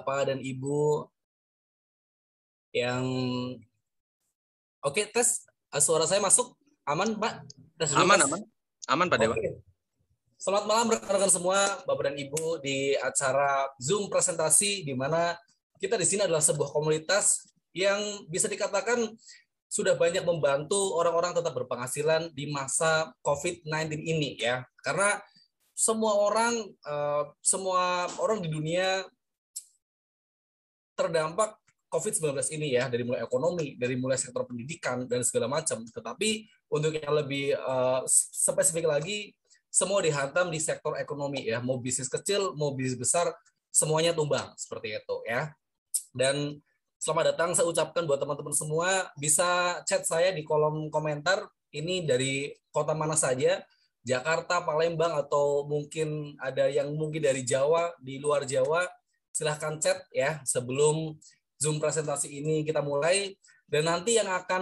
Bapak dan Ibu yang oke, tes suara saya masuk aman Pak? Tes dulu, Aman, tes. aman Pak Dewa. Oke. Selamat malam rekan-rekan semua, Bapak dan Ibu di acara Zoom presentasi di mana kita di sini adalah sebuah komunitas yang bisa dikatakan sudah banyak membantu orang-orang tetap berpenghasilan di masa COVID-19 ini ya. Karena semua orang di dunia terdampak COVID-19 ini ya, dari mulai ekonomi, dari mulai sektor pendidikan, dan segala macam. Tetapi untuk yang lebih spesifik lagi, semua dihantam di sektor ekonomi ya, mau bisnis kecil, mau bisnis besar, semuanya tumbang, seperti itu ya. Dan selamat datang saya ucapkan buat teman-teman semua, bisa chat saya di kolom komentar, ini dari kota mana saja, Jakarta, Palembang, atau mungkin ada yang mungkin dari Jawa, di luar Jawa, silahkan chat ya sebelum Zoom presentasi ini kita mulai. Dan nanti yang akan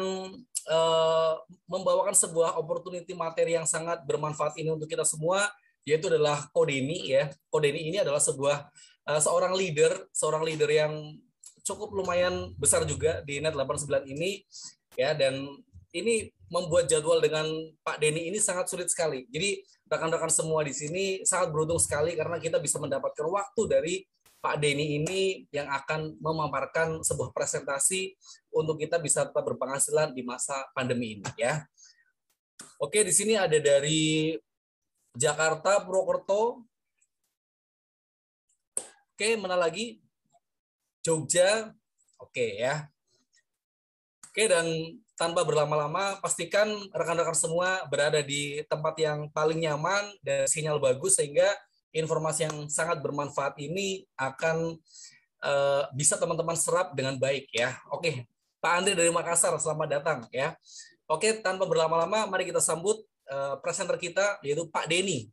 membawakan sebuah opportunity materi yang sangat bermanfaat ini untuk kita semua, yaitu adalah Kodeni ya. Kodeni ini adalah seorang leader yang cukup lumayan besar juga di Net 89 ini ya, dan ini membuat jadwal dengan Pak Denny ini sangat sulit sekali. Jadi rekan-rekan semua di sini sangat beruntung sekali karena kita bisa mendapatkan waktu dari Pak Denny ini yang akan memaparkan sebuah presentasi untuk kita bisa tetap berpenghasilan di masa pandemi ini ya. Oke, di sini ada dari Jakarta, Purwokerto. Oke, mana lagi? Jogja. Oke ya. Oke, dan tanpa berlama-lama, pastikan rekan-rekan semua berada di tempat yang paling nyaman dan sinyal bagus sehingga informasi yang sangat bermanfaat ini akan bisa teman-teman serap dengan baik ya. Oke, Pak Andre dari Makassar, selamat datang ya. Oke, tanpa berlama-lama, mari kita sambut presenter kita yaitu Pak Denny.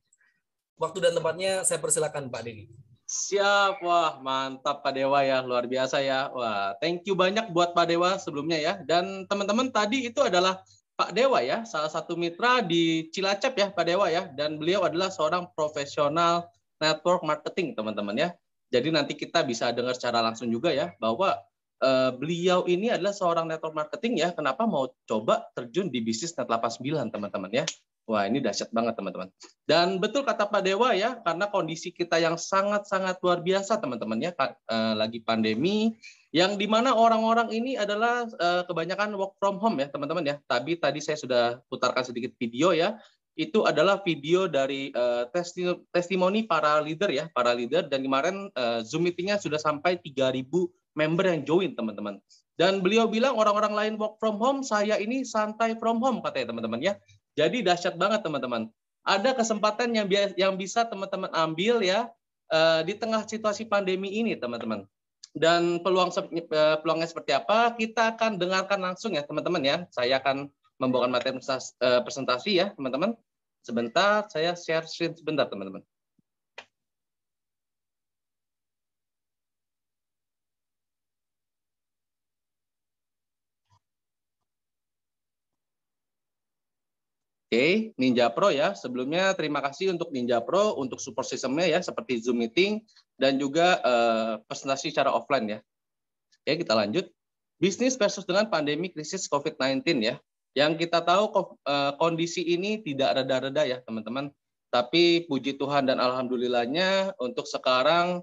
Waktu dan tempatnya saya persilakan Pak Denny. Siap, wah mantap Pak Dewa ya, luar biasa ya. Wah, thank you banyak buat Pak Dewa sebelumnya ya. Dan teman-teman tadi itu adalah Pak Dewa ya, salah satu mitra di Cilacap ya Pak Dewa ya. Dan beliau adalah seorang profesional network marketing teman-teman ya. Jadi nanti kita bisa dengar secara langsung juga ya, bahwa beliau ini adalah seorang network marketing ya. Kenapa mau coba terjun di bisnis Net 89 teman-teman ya. Wah, ini dahsyat banget teman-teman. Dan betul kata Pak Dewa ya, karena kondisi kita yang sangat-sangat luar biasa teman-teman ya, lagi pandemi, yang dimana orang-orang ini adalah kebanyakan work from home ya teman-teman ya. Tapi tadi saya sudah putarkan sedikit video ya, itu adalah video dari testimoni para leader ya, para leader, dan kemarin Zoom meetingnya sudah sampai 3.000 member yang join teman-teman. Dan beliau bilang orang-orang lain work from home, saya ini santai from home katanya teman-teman ya. Jadi dahsyat banget teman-teman. Ada kesempatan yang bisa teman-teman ambil ya di tengah situasi pandemi ini teman-teman. Dan peluangnya seperti apa? Kita akan dengarkan langsung ya teman-teman ya. Saya akan membawakan materi presentasi ya teman-teman. Sebentar, saya share screen sebentar teman-teman. Oke, Ninja Pro ya. Sebelumnya terima kasih untuk Ninja Pro untuk support sistemnya ya, seperti Zoom meeting dan juga presentasi secara offline ya. Oke, kita lanjut. Bisnis versus dengan pandemi krisis COVID-19 ya. Yang kita tahu kondisi ini tidak reda-reda ya teman-teman. Tapi puji Tuhan dan alhamdulillahnya untuk sekarang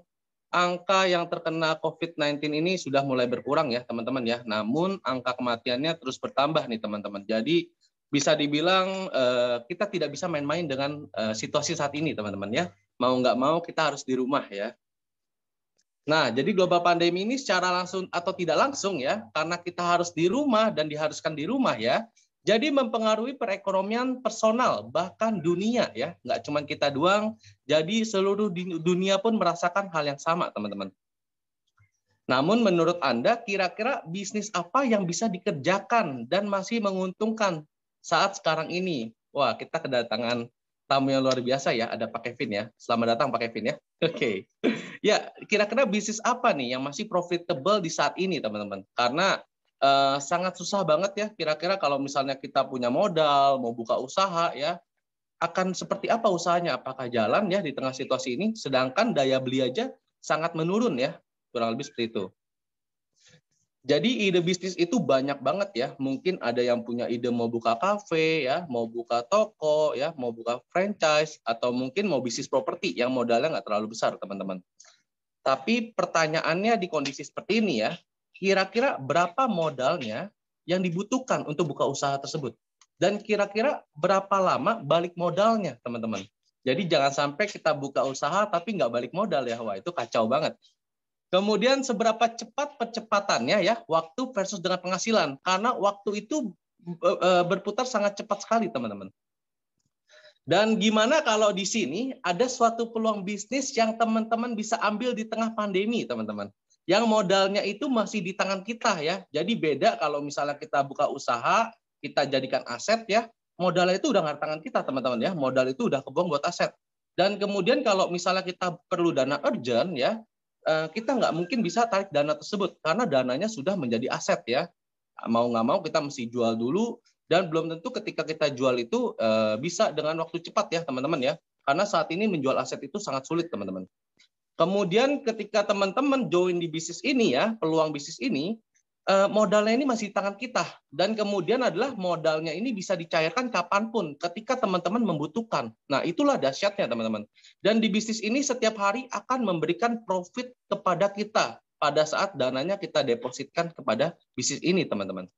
angka yang terkena COVID-19 ini sudah mulai berkurang ya teman-teman ya. Namun angka kematiannya terus bertambah nih teman-teman. Jadi bisa dibilang kita tidak bisa main-main dengan situasi saat ini teman-teman ya. Mau nggak mau kita harus di rumah ya. Nah, jadi global pandemi ini secara langsung atau tidak langsung ya, karena kita harus di rumah dan diharuskan di rumah ya, jadi mempengaruhi perekonomian personal, bahkan dunia ya, nggak cuma kita doang, jadi seluruh dunia pun merasakan hal yang sama teman-teman. Namun menurut Anda, kira-kira bisnis apa yang bisa dikerjakan dan masih menguntungkan saat sekarang ini? Wah, kita kedatangan tamu yang luar biasa ya, ada Pak Kevin ya. Selamat datang Pak Kevin ya. Oke. Ya, kira-kira bisnis apa nih yang masih profitable di saat ini teman-teman? Karena sangat susah banget ya, kira-kira kalau misalnya kita punya modal, mau buka usaha ya, akan seperti apa usahanya? Apakah jalan ya di tengah situasi ini? Sedangkan daya beli aja sangat menurun ya. kurang lebih seperti itu. Jadi ide bisnis itu banyak banget ya. Mungkin ada yang punya ide mau buka kafe ya, mau buka toko ya, mau buka franchise, atau mungkin mau bisnis properti yang modalnya nggak terlalu besar, teman-teman. Tapi pertanyaannya di kondisi seperti ini ya, kira-kira berapa modalnya yang dibutuhkan untuk buka usaha tersebut? Dan kira-kira berapa lama balik modalnya, teman-teman? Jadi jangan sampai kita buka usaha tapi nggak balik modal ya. Wah, itu kacau banget. Kemudian seberapa cepat percepatannya ya, waktu versus dengan penghasilan. Karena waktu itu berputar sangat cepat sekali, teman-teman. Dan gimana kalau di sini ada suatu peluang bisnis yang teman-teman bisa ambil di tengah pandemi, teman-teman. Yang modalnya itu masih di tangan kita ya. Jadi beda kalau misalnya kita buka usaha, kita jadikan aset ya, modalnya itu udah nggak di tangan kita, teman-teman ya. Modal itu udah kebuang buat aset. Dan kemudian kalau misalnya kita perlu dana urgent ya, kita nggak mungkin bisa tarik dana tersebut karena dananya sudah menjadi aset ya. Mau nggak mau kita mesti jual dulu, dan belum tentu ketika kita jual itu bisa dengan waktu cepat ya teman-teman ya. Karena saat ini menjual aset itu sangat sulit, teman-teman. Kemudian ketika teman-teman join di bisnis ini ya, peluang bisnis ini, modalnya ini masih di tangan kita. Dan kemudian adalah modalnya ini bisa dicairkan kapanpun ketika teman-teman membutuhkan. Nah, itulah dahsyatnya, teman-teman. Dan di bisnis ini setiap hari akan memberikan profit kepada kita pada saat dananya kita depositkan kepada bisnis ini, teman-teman.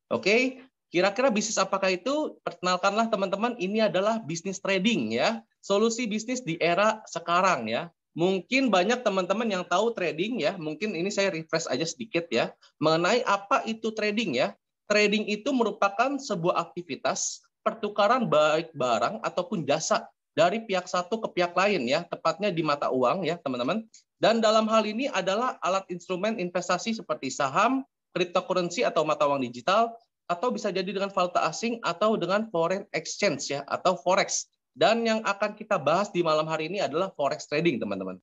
Oke, kira-kira bisnis apakah itu? Perkenalkanlah, teman-teman, ini adalah bisnis trading ya. Solusi bisnis di era sekarang ya. Mungkin banyak teman-teman yang tahu trading ya, mungkin ini saya refresh aja sedikit ya, mengenai apa itu trading ya. Trading itu merupakan sebuah aktivitas pertukaran baik barang ataupun jasa dari pihak satu ke pihak lain ya, tepatnya di mata uang ya teman-teman. Dan dalam hal ini adalah alat instrumen investasi seperti saham, cryptocurrency atau mata uang digital, atau bisa jadi dengan valuta asing atau dengan foreign exchange ya, atau forex. Dan yang akan kita bahas di malam hari ini adalah forex trading, teman-teman.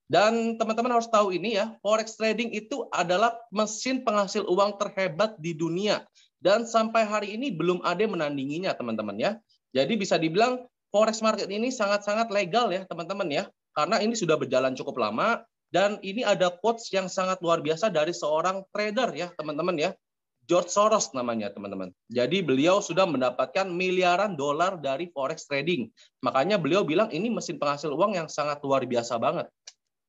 Dan teman-teman harus tahu ini ya, forex trading itu adalah mesin penghasil uang terhebat di dunia. Dan sampai hari ini belum ada yang menandinginya, teman-teman ya. Jadi bisa dibilang forex market ini sangat-sangat legal ya, teman-teman ya. Karena ini sudah berjalan cukup lama, dan ini ada quotes yang sangat luar biasa dari seorang trader ya, teman-teman ya. George Soros namanya, teman-teman. Jadi beliau sudah mendapatkan miliaran dolar dari forex trading. Makanya beliau bilang ini mesin penghasil uang yang sangat luar biasa banget.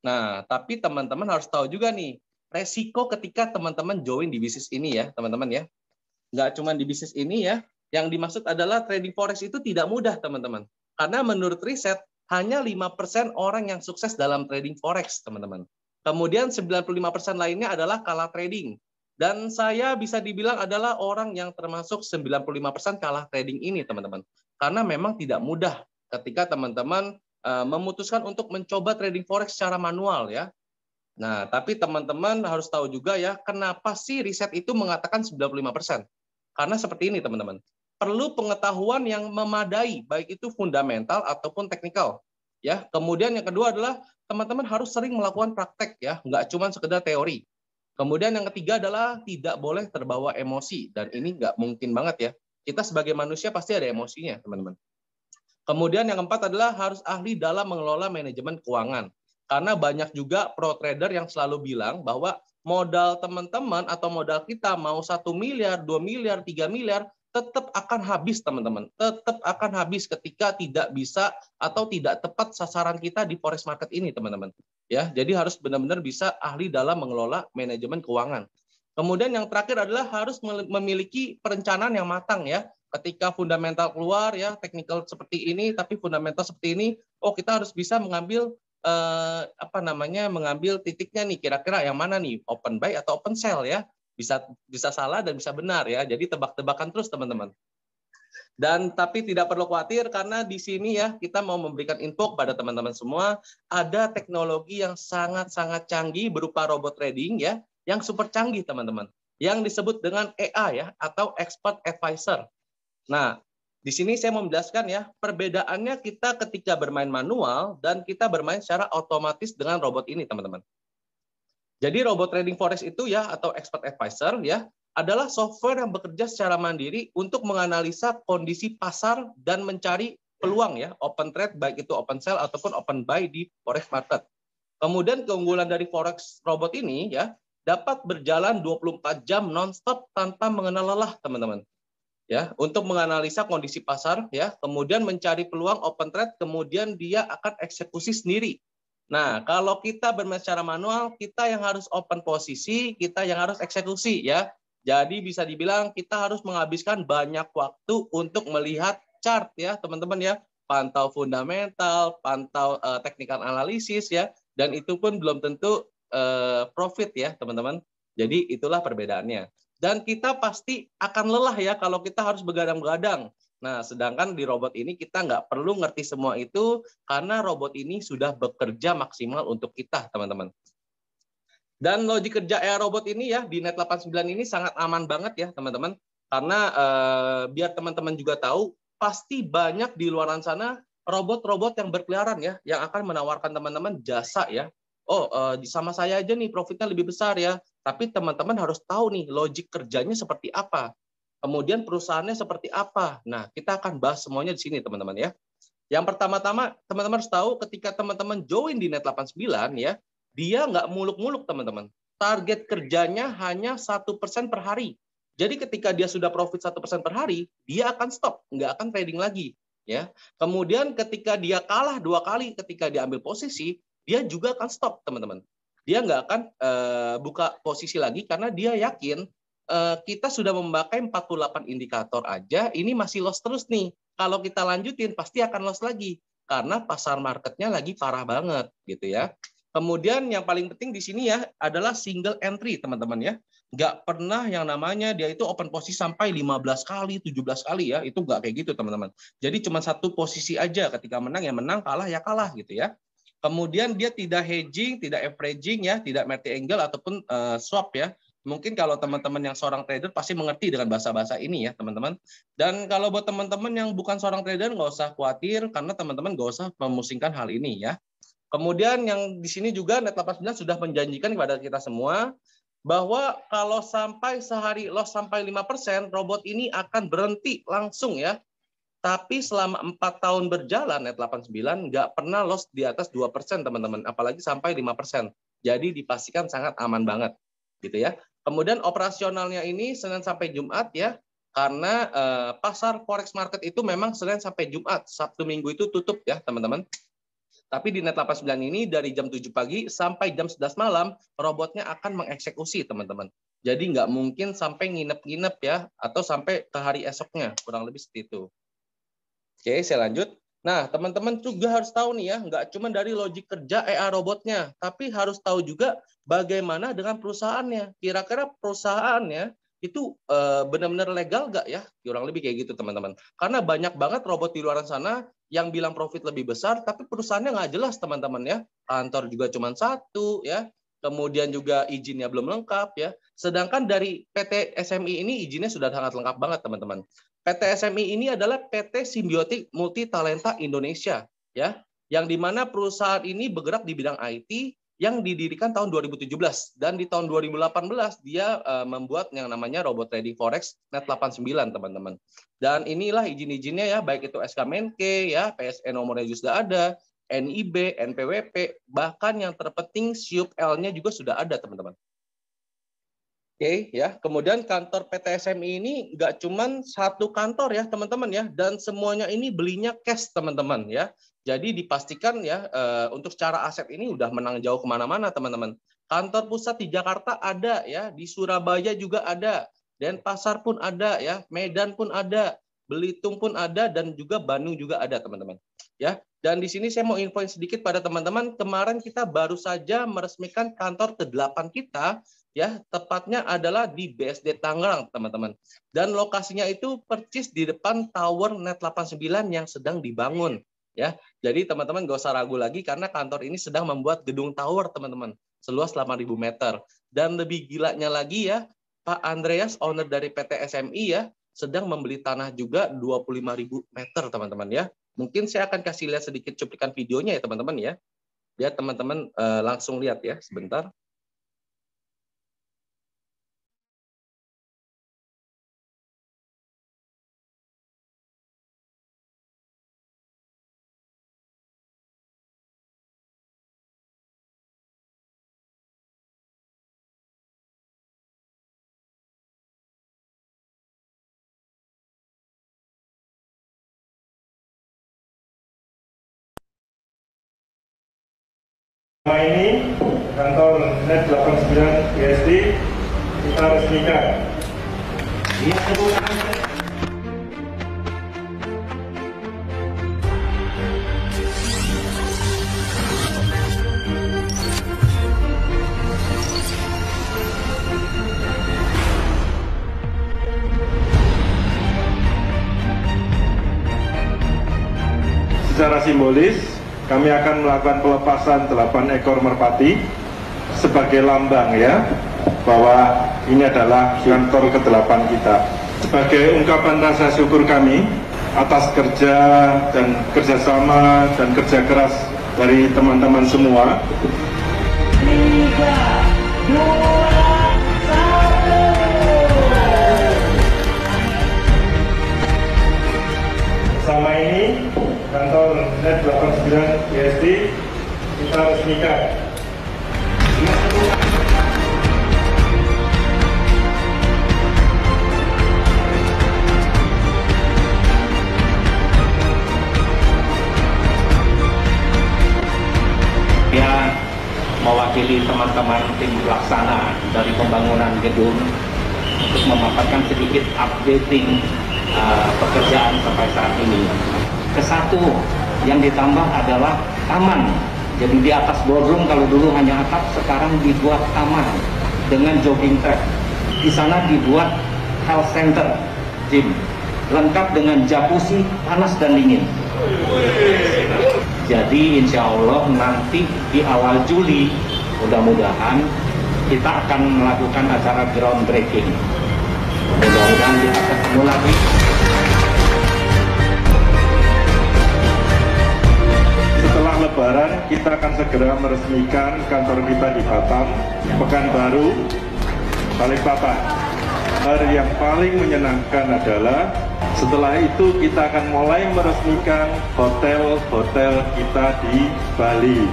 Nah, tapi teman-teman harus tahu juga nih, resiko ketika teman-teman join di bisnis ini ya, teman-teman ya. Nggak cuma di bisnis ini ya, yang dimaksud adalah trading forex itu tidak mudah, teman-teman. Karena menurut riset, hanya 5% orang yang sukses dalam trading forex, teman-teman. Kemudian 95% lainnya adalah kalah trading. Dan saya bisa dibilang adalah orang yang termasuk 95% kalah trading ini, teman-teman. Karena memang tidak mudah ketika teman-teman memutuskan untuk mencoba trading forex secara manual ya. Nah, tapi teman-teman harus tahu juga ya, kenapa sih riset itu mengatakan 95%? Karena seperti ini, teman-teman. Perlu pengetahuan yang memadai, baik itu fundamental ataupun teknikal. Ya, kemudian yang kedua adalah teman-teman harus sering melakukan praktek ya, nggak cuma sekedar teori. Kemudian yang ketiga adalah tidak boleh terbawa emosi, dan ini nggak mungkin banget ya. Kita sebagai manusia pasti ada emosinya, teman-teman. Kemudian yang keempat adalah harus ahli dalam mengelola manajemen keuangan. Karena banyak juga pro trader yang selalu bilang bahwa modal teman-teman atau modal kita mau 1 miliar, 2 miliar, 3 miliar, tetap akan habis, teman-teman. Tetap akan habis ketika tidak bisa atau tidak tepat sasaran kita di forex market ini, teman-teman. Ya, jadi harus benar-benar bisa ahli dalam mengelola manajemen keuangan. Kemudian yang terakhir adalah harus memiliki perencanaan yang matang ya. Ketika fundamental keluar ya, teknikal seperti ini, tapi fundamental seperti ini, oh kita harus bisa mengambil mengambil titiknya nih, kira-kira yang mana nih, open buy atau open sell ya. Bisa salah dan bisa benar ya. Jadi tebak-tebakan terus, teman-teman. Dan tapi tidak perlu khawatir karena di sini ya kita mau memberikan info kepada teman-teman semua, ada teknologi yang sangat-sangat canggih berupa robot trading ya, yang super canggih, teman-teman, yang disebut dengan EA ya, atau Expert Advisor. Nah, di sini saya mau menjelaskan ya, perbedaannya kita ketika bermain manual dan kita bermain secara otomatis dengan robot ini, teman-teman. Jadi robot trading forex itu ya, atau Expert Advisor ya, adalah software yang bekerja secara mandiri untuk menganalisa kondisi pasar dan mencari peluang ya, open trade, baik itu open sell ataupun open buy di forex market. Kemudian keunggulan dari Forex robot ini ya dapat berjalan 24 jam nonstop tanpa mengenal lelah, teman-teman. Ya, untuk menganalisa kondisi pasar ya, kemudian mencari peluang open trade, kemudian dia akan eksekusi sendiri. Nah, kalau kita bermain secara manual, kita yang harus open posisi, kita yang harus eksekusi ya. Jadi bisa dibilang kita harus menghabiskan banyak waktu untuk melihat chart ya, teman-teman ya. Pantau fundamental, pantau technical analisis ya, dan itu pun belum tentu profit ya, teman-teman. Jadi itulah perbedaannya. Dan kita pasti akan lelah ya kalau kita harus begadang-begadang. Nah, sedangkan di robot ini kita nggak perlu ngerti semua itu karena robot ini sudah bekerja maksimal untuk kita, teman-teman. Dan logik kerja AI robot ini ya di Net89 ini sangat aman banget ya, teman-teman. Karena biar teman-teman juga tahu, pasti banyak di luar sana robot-robot yang berkeliaran ya, yang akan menawarkan teman-teman jasa ya. Oh, sama saya aja nih profitnya lebih besar ya. Tapi teman-teman harus tahu nih logik kerjanya seperti apa. Kemudian perusahaannya seperti apa. Nah, kita akan bahas semuanya di sini, teman-teman ya. Yang pertama-tama, teman-teman harus tahu ketika teman-teman join di Net89 ya, dia nggak muluk-muluk, teman-teman. Target kerjanya hanya 1% per hari. Jadi ketika dia sudah profit 1% per hari, dia akan stop, nggak akan trading lagi. Ya. Kemudian ketika dia kalah 2 kali, ketika dia ambil posisi, dia juga akan stop, teman-teman. Dia nggak akan buka posisi lagi karena dia yakin kita sudah memakai 48 indikator aja, ini masih loss terus nih. Kalau kita lanjutin pasti akan loss lagi karena pasar marketnya lagi parah banget gitu ya. Kemudian yang paling penting di sini ya adalah single entry, teman-teman ya. Nggak pernah yang namanya dia itu open posisi sampai 15 kali, 17 kali ya. Itu nggak kayak gitu, teman-teman. Jadi cuma satu posisi aja, ketika menang ya menang, kalah ya kalah gitu ya. Kemudian dia tidak hedging, tidak averaging ya, tidak multi angle ataupun swap ya. Mungkin kalau teman-teman yang seorang trader pasti mengerti dengan bahasa-bahasa ini ya, teman-teman. Dan kalau buat teman-teman yang bukan seorang trader, nggak usah khawatir, karena teman-teman nggak usah memusingkan hal ini ya. Kemudian yang di sini juga Net89 sudah menjanjikan kepada kita semua, bahwa kalau sampai sehari loss sampai 5%, robot ini akan berhenti langsung ya. Tapi selama 4 tahun berjalan, Net89 nggak pernah loss di atas 2%, teman-teman. Apalagi sampai 5%. Jadi dipastikan sangat aman banget. Gitu ya. Kemudian operasionalnya ini Senin sampai Jumat ya, karena pasar forex market itu memang Senin sampai Jumat, Sabtu Minggu itu tutup ya teman-teman. Tapi di Net89 ini dari jam 7 pagi sampai jam 11 malam, robotnya akan mengeksekusi teman-teman. Jadi nggak mungkin sampai nginep-nginep ya, atau sampai ke hari esoknya, kurang lebih seperti itu. Oke, saya lanjut. Nah, teman-teman juga harus tahu nih ya, nggak cuma dari logik kerja AI robotnya, tapi harus tahu juga bagaimana dengan perusahaannya. Kira-kira perusahaannya itu benar-benar legal nggak ya? Kurang lebih kayak gitu, teman-teman. Karena banyak banget robot di luar sana yang bilang profit lebih besar, tapi perusahaannya nggak jelas, teman-teman ya. Kantor juga cuma satu, ya. Kemudian juga izinnya belum lengkap, ya. Sedangkan dari PT SMI ini izinnya sudah sangat lengkap banget, teman-teman. PT SMI ini adalah PT Simbiotik Multi Talenta Indonesia, ya, yang dimana perusahaan ini bergerak di bidang IT yang didirikan tahun 2017 dan di tahun 2018 dia membuat yang namanya robot trading forex Net89, teman-teman. Dan inilah izin-izinnya ya, baik itu SK Menke ya, PSN nomornya juga sudah ada, NIB, NPWP, bahkan yang terpenting SIUP-L-nya juga sudah ada, teman-teman. Oke, ya. Kemudian kantor PT SMI ini nggak cuma satu kantor ya, teman-teman ya, dan semuanya ini belinya cash, teman-teman ya. Jadi dipastikan ya untuk secara aset ini udah menang jauh kemana-mana, teman-teman. Kantor pusat di Jakarta ada ya, di Surabaya juga ada, Denpasar pun ada ya, Medan pun ada, Belitung pun ada, dan juga Bandung juga ada, teman-teman. Ya. Dan di sini saya mau infoin sedikit pada teman-teman, kemarin kita baru saja meresmikan kantor ke-8 kita, ya, tepatnya adalah di BSD Tangerang, teman-teman. Dan lokasinya itu persis di depan Tower Net89 yang sedang dibangun, ya. Jadi teman-teman nggak usah ragu lagi karena kantor ini sedang membuat gedung tower, teman-teman, seluas 8.000 meter. Dan lebih gilanya lagi ya, Pak Andreas, owner dari PT SMI ya, sedang membeli tanah juga 25.000 meter, teman-teman ya. Mungkin saya akan kasih lihat sedikit cuplikan videonya ya, teman-teman ya. Biar teman-teman langsung lihat ya, sebentar. Selama ini kantor Net 89 ISD kita resmikan. Secara simbolis, kami akan melakukan pelepasan 8 ekor merpati sebagai lambang ya, bahwa ini adalah kantor ke-8 kita. Sebagai ungkapan rasa syukur kami atas kerja dan kerjasama dan kerja keras dari teman-teman semua. 3, 2, Selama ini kantor Net 89 ISD kita resmikan. Dia mewakili teman-teman tim pelaksana dari pembangunan gedung untuk memaparkan sedikit updating pekerjaan sampai saat ini. Kesatu yang ditambah adalah taman. Jadi di atas ballroom kalau dulu hanya atap, sekarang dibuat taman dengan jogging track. Di sana dibuat health center, gym, lengkap dengan jacuzzi panas dan dingin. Jadi insya Allah nanti di awal Juli mudah-mudahan kita akan melakukan acara groundbreaking. Mudah-mudahan kita ketemu lagi. Setelah Lebaran kita akan segera meresmikan kantor kita di Batam, Pekanbaru, Balikpapan. Hal yang paling menyenangkan adalah setelah itu kita akan mulai meresmikan hotel-hotel kita di Bali.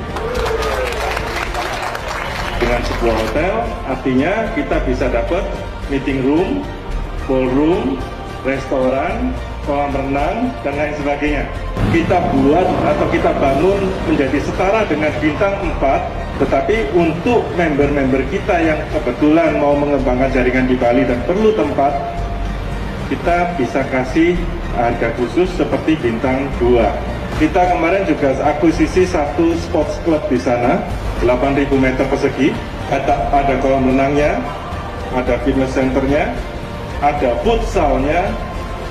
Dengan sebuah hotel, artinya kita bisa dapat meeting room, ballroom, restoran, kolam renang, dan lain sebagainya. Kita buat atau kita bangun menjadi setara dengan bintang 4, tetapi untuk member-member kita yang kebetulan mau mengembangkan jaringan di Bali dan perlu tempat, kita bisa kasih harga khusus seperti bintang 2. Kita kemarin juga akuisisi satu sports club di sana, 8.000 meter persegi, ada kolam renangnya, ada fitness centernya, ada futsalnya,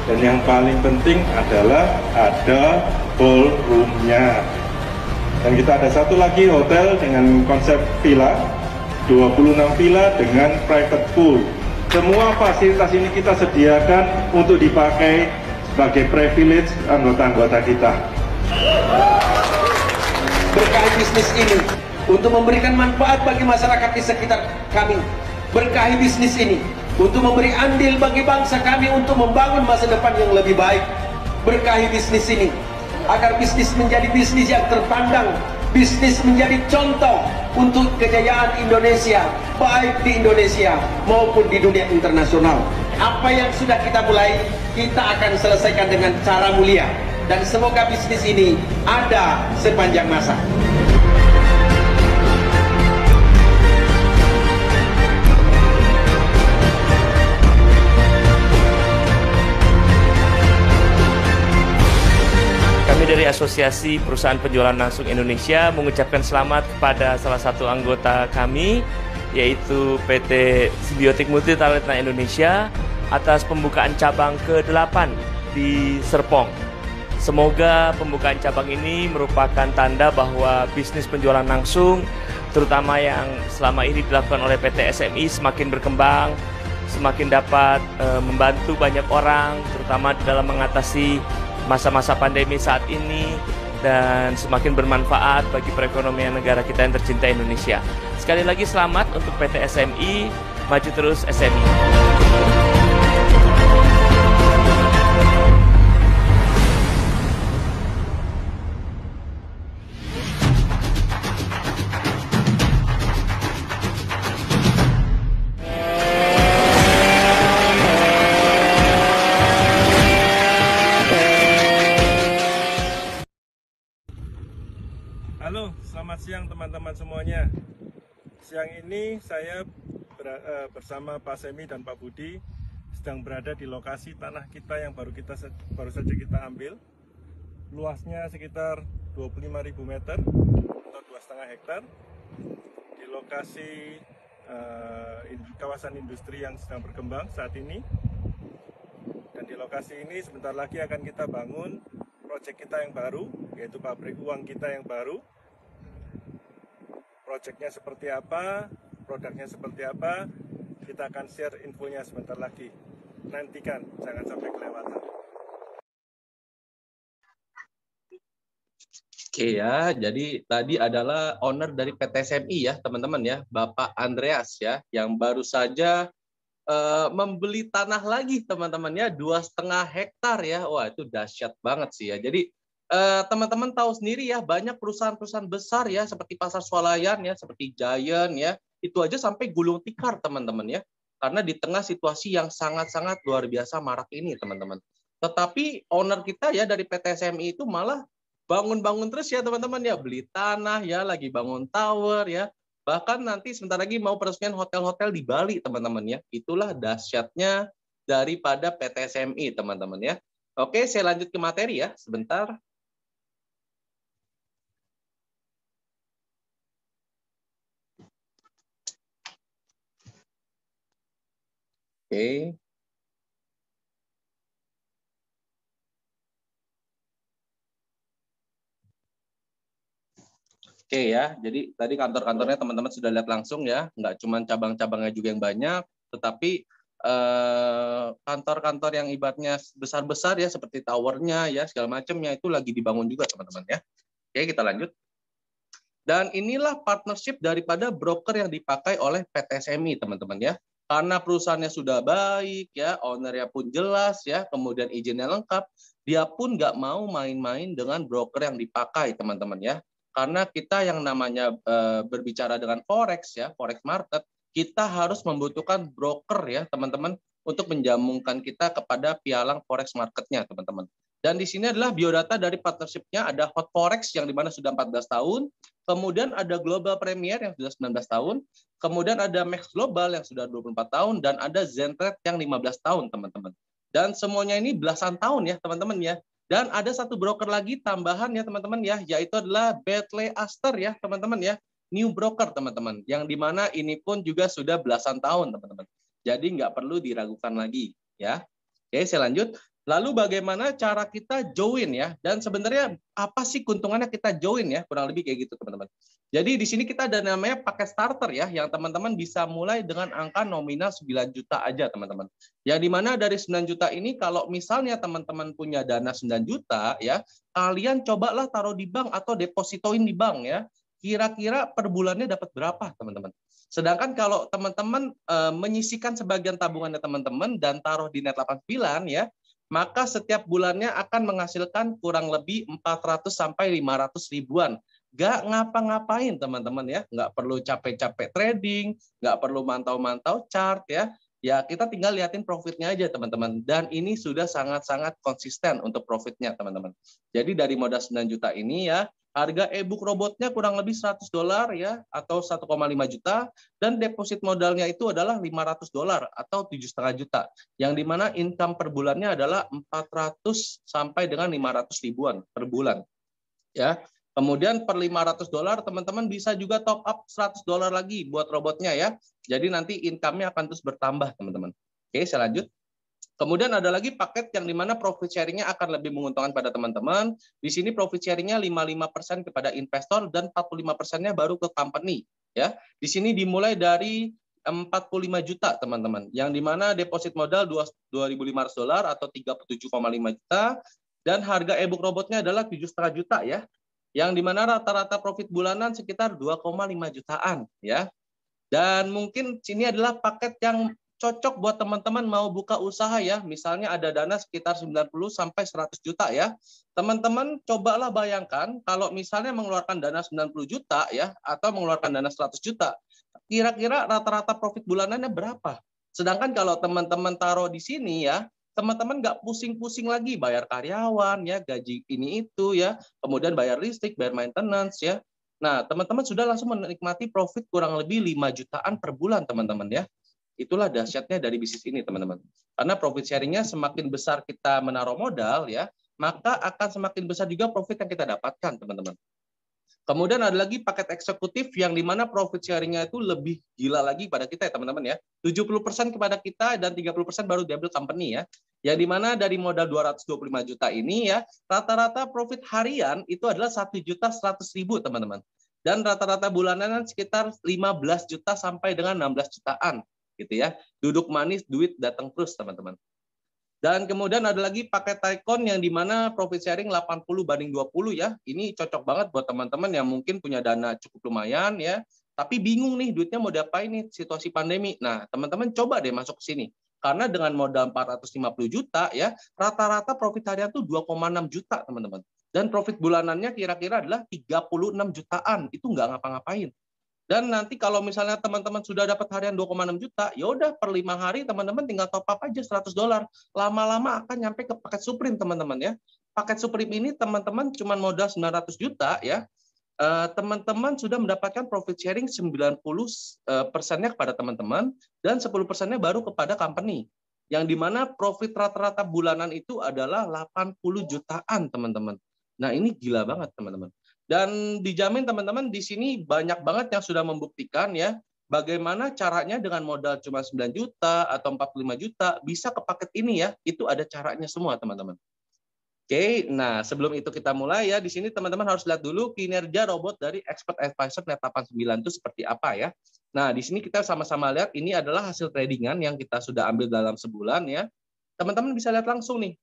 dan yang paling penting adalah ada ballroomnya. Dan kita ada satu lagi hotel dengan konsep villa, 26 villa dengan private pool. Semua fasilitas ini kita sediakan untuk dipakai sebagai privilege anggota-anggota kita. Berkahi bisnis ini untuk memberikan manfaat bagi masyarakat di sekitar kami. Berkahi bisnis ini untuk memberi andil bagi bangsa kami untuk membangun masa depan yang lebih baik. Berkahi bisnis ini agar bisnis menjadi bisnis yang terpandang, bisnis menjadi contoh untuk kejayaan Indonesia, baik di Indonesia maupun di dunia internasional. Apa yang sudah kita mulai, kita akan selesaikan dengan cara mulia, dan semoga bisnis ini ada sepanjang masa. Dari Asosiasi Perusahaan Penjualan Langsung Indonesia mengucapkan selamat kepada salah satu anggota kami, yaitu PT Simbiotik Multi Talenta Indonesia, atas pembukaan cabang ke-8 di Serpong. Semoga pembukaan cabang ini merupakan tanda bahwa bisnis penjualan langsung, terutama yang selama ini dilakukan oleh PT SMI, semakin berkembang, semakin dapat membantu banyak orang, terutama dalam mengatasi masa-masa pandemi saat ini, dan semakin bermanfaat bagi perekonomian negara kita yang tercinta Indonesia. Sekali lagi selamat untuk PT SMI, maju terus SMI. Halo, selamat siang teman-teman semuanya. Siang ini saya bersama Pak Semi dan Pak Budi sedang berada di lokasi tanah kita yang baru saja kita ambil. Luasnya sekitar 25.000 meter atau 2,5 hektar di lokasi kawasan industri yang sedang berkembang saat ini. Dan di lokasi ini sebentar lagi akan kita bangun proyek kita yang baru, yaitu pabrik uang kita yang baru. Proyeknya seperti apa, produknya seperti apa, kita akan share infonya sebentar lagi. Nantikan, jangan sampai kelewatan. Oke ya, jadi tadi adalah owner dari PT SMI ya teman-teman ya, Bapak Andreas ya, yang baru saja membeli tanah lagi teman-teman ya, 2,5 hektar ya. Wah itu dahsyat banget sih ya. Jadi teman-teman tahu sendiri ya, banyak perusahaan-perusahaan besar ya seperti Pasar Swalayan ya, seperti Giant ya, itu aja sampai gulung tikar teman-teman ya, karena di tengah situasi yang sangat-sangat luar biasa marak ini teman-teman. Tetapi owner kita ya dari PT SMI itu malah bangun-bangun terus ya teman-teman ya, beli tanah ya, lagi bangun tower ya, bahkan nanti sebentar lagi mau peresmian hotel-hotel di Bali teman-teman ya. Itulah dahsyatnya daripada PT SMI teman-teman ya. Oke, saya lanjut ke materi ya sebentar. Oke. Oke ya, jadi tadi kantor-kantornya teman-teman sudah lihat langsung ya, nggak cuma cabang-cabangnya juga yang banyak, tetapi kantor-kantor yang ibaratnya besar-besar ya, seperti towernya ya, segala macamnya itu lagi dibangun juga teman-teman ya. Oke, kita lanjut. Dan inilah partnership daripada broker yang dipakai oleh PT SMI teman-teman ya. Karena perusahaannya sudah baik ya, ownernya pun jelas ya, kemudian izinnya lengkap, dia pun nggak mau main-main dengan broker yang dipakai teman-teman ya. Karena kita yang namanya berbicara dengan forex ya, forex market, kita harus membutuhkan broker ya teman-teman untuk menjamungkan kita kepada pialang forex marketnya teman-teman. Dan di sini adalah biodata dari partnershipnya, ada Hot Forex yang dimana sudah 14 tahun, kemudian ada Global Premier yang sudah 19 tahun, kemudian ada Max Global yang sudah 24 tahun, dan ada Zentrade yang 15 tahun teman-teman. Dan semuanya ini belasan tahun ya teman-teman ya. Dan ada satu broker lagi tambahan ya teman-teman ya, yaitu adalah Bentley Aster ya teman-teman ya, new broker teman-teman, yang dimana ini pun juga sudah belasan tahun teman-teman. Jadi nggak perlu diragukan lagi ya. Oke, saya lanjut. Lalu bagaimana cara kita join ya? Dan sebenarnya apa sih keuntungannya kita join ya? Kurang lebih kayak gitu teman-teman. Jadi di sini kita ada namanya paket starter ya, yang teman-teman bisa mulai dengan angka nominal 9 juta aja teman-teman. Yang dimana dari 9 juta ini kalau misalnya teman-teman punya dana 9 juta ya, kalian cobalah taruh di bank atau depositoin di bank ya. Kira-kira per bulannya dapat berapa teman-teman? Sedangkan kalau teman-teman menyisihkan sebagian tabungannya teman-teman dan taruh di Net89 ya, maka setiap bulannya akan menghasilkan kurang lebih 400 sampai 500 ribuan. Nggak ngapa-ngapain teman-teman ya, nggak perlu capek-capek trading, nggak perlu mantau-mantau chart ya. Ya kita tinggal liatin profitnya aja teman-teman. Dan ini sudah sangat-sangat konsisten untuk profitnya teman-teman. Jadi dari modal 9 juta ini ya, harga e-book robotnya kurang lebih $100 ya, atau 1,5 juta, dan deposit modalnya itu adalah $500 atau 7,5 juta, yang dimana income per bulannya adalah 400 sampai dengan 500 ribuan per bulan. Ya, kemudian per $500 teman-teman bisa juga top up $100 lagi buat robotnya ya. Jadi nanti income-nya akan terus bertambah teman-teman. Oke, saya lanjut. Kemudian ada lagi paket yang dimana profit sharing-nya akan lebih menguntungkan pada teman-teman. Di sini profit sharing-nya 55% kepada investor dan 45%-nya baru ke company. Ya, di sini dimulai dari 45 juta teman-teman. Yang dimana deposit modal $2.500 atau 37,5 juta. Dan harga e-book robotnya adalah 7,5 juta ya. Yang dimana rata-rata profit bulanan sekitar 2,5 jutaan ya. Dan mungkin sini adalah paket yang cocok buat teman-teman mau buka usaha ya. Misalnya ada dana sekitar 90 sampai 100 juta ya. Teman-teman cobalah bayangkan kalau misalnya mengeluarkan dana 90 juta ya atau mengeluarkan dana 100 juta. Kira-kira rata-rata profit bulanannya berapa? Sedangkan kalau teman-teman taruh di sini ya, teman-teman nggak pusing-pusing lagi bayar karyawan ya, gaji ini itu ya, kemudian bayar listrik, bayar maintenance ya. Nah, teman-teman sudah langsung menikmati profit kurang lebih 5 jutaan per bulan, teman-teman ya. Itulah dahsyatnya dari bisnis ini, teman-teman. Karena profit sharing-nya semakin besar kita menaruh modal ya, maka akan semakin besar juga profit yang kita dapatkan, teman-teman. Kemudian ada lagi paket eksekutif yang dimana profit sharing-nya itu lebih gila lagi pada kita ya teman-teman ya. 70% kepada kita dan 30% baru diambil company ya. Yang dimana dari modal 225 juta ini ya, rata-rata profit harian itu adalah 1.100.000 teman-teman. Dan rata-rata bulanan sekitar 15 juta sampai dengan 16 jutaan gitu ya. Duduk manis, duit datang terus teman-teman. Dan kemudian ada lagi paket Tycoon yang dimana profit sharing 80/20 ya. Ini cocok banget buat teman-teman yang mungkin punya dana cukup lumayan ya. Tapi bingung nih duitnya mau diapain nih situasi pandemi. Nah teman-teman coba deh masuk ke sini. Karena dengan modal 450 juta ya, rata-rata profit harian tuh 2,6 juta teman-teman. Dan profit bulanannya kira-kira adalah 36 jutaan. Itu nggak ngapa-ngapain. Dan nanti kalau misalnya teman-teman sudah dapat harian 2,6 juta, ya udah per 5 hari teman-teman tinggal top up aja $100. Lama-lama akan nyampe ke paket Supreme teman-teman ya. Paket Supreme ini teman-teman cuma modal 900 juta ya. Teman-teman sudah mendapatkan profit sharing 90%-nya kepada teman-teman dan 10%-nya baru kepada company. Yang dimana profit rata-rata bulanan itu adalah 80 jutaan teman-teman. Nah ini gila banget teman-teman. Dan dijamin teman-teman di sini banyak banget yang sudah membuktikan ya bagaimana caranya dengan modal cuma 9 juta atau 45 juta bisa ke paket ini ya. Itu ada caranya semua teman-teman. Oke, nah sebelum itu kita mulai ya di sini teman-teman harus lihat dulu kinerja robot dari Expert Advisor Net89 itu seperti apa ya. Nah, di sini kita sama-sama lihat ini adalah hasil tradingan yang kita sudah ambil dalam sebulan ya. Teman-teman bisa lihat langsung nih.